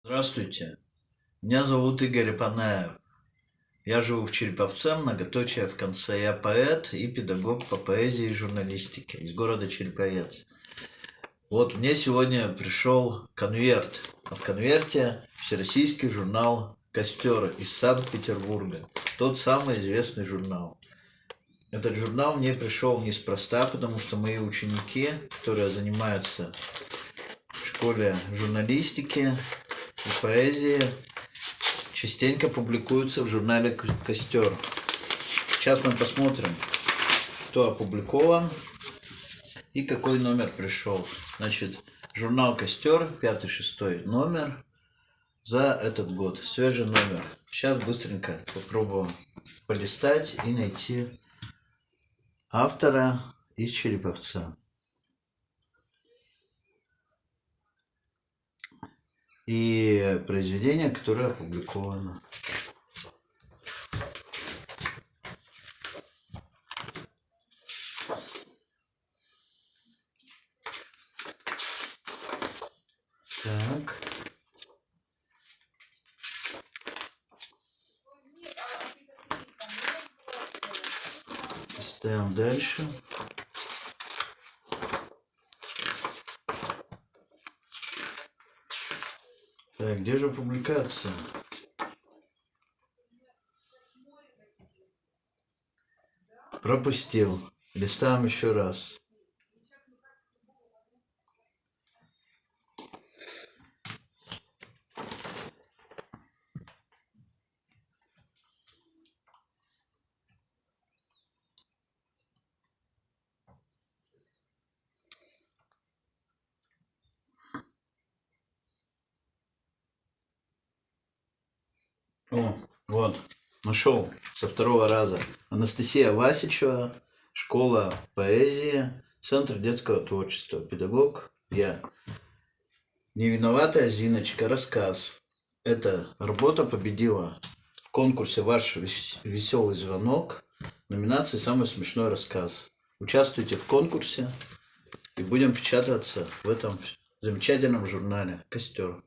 Здравствуйте, меня зовут Игорь Панаев. Я живу в Череповце, многоточие в конце. Я поэт и педагог по поэзии и журналистике из города Череповец. Вот мне сегодня пришел конверт, а в конверте всероссийский журнал «Костер» из Санкт-Петербурга. Тот самый известный журнал. Этот журнал мне пришел неспроста, потому что мои ученики, которые занимаются в школе журналистики и поэзии, частенько публикуются в журнале «Костер». Сейчас мы посмотрим, кто опубликован и какой номер пришел. Значит, журнал «Костер», 5-6 номер за этот год. Свежий номер. Сейчас быстренько попробую полистать и найти автора из Череповца. И произведение, которое опубликовано. Так. Ставим дальше. Так, где же публикация? Пропустил. Листаем еще раз. О, вот, нашел со второго раза. Анастасия Васичева, школа поэзии, Центр детского творчества, педагог я. Невиноватая Зиночка, рассказ. Эта работа победила в конкурсе «Ваш веселый звонок», номинации «Самый смешной рассказ». Участвуйте в конкурсе и будем печататься в этом замечательном журнале «Костер».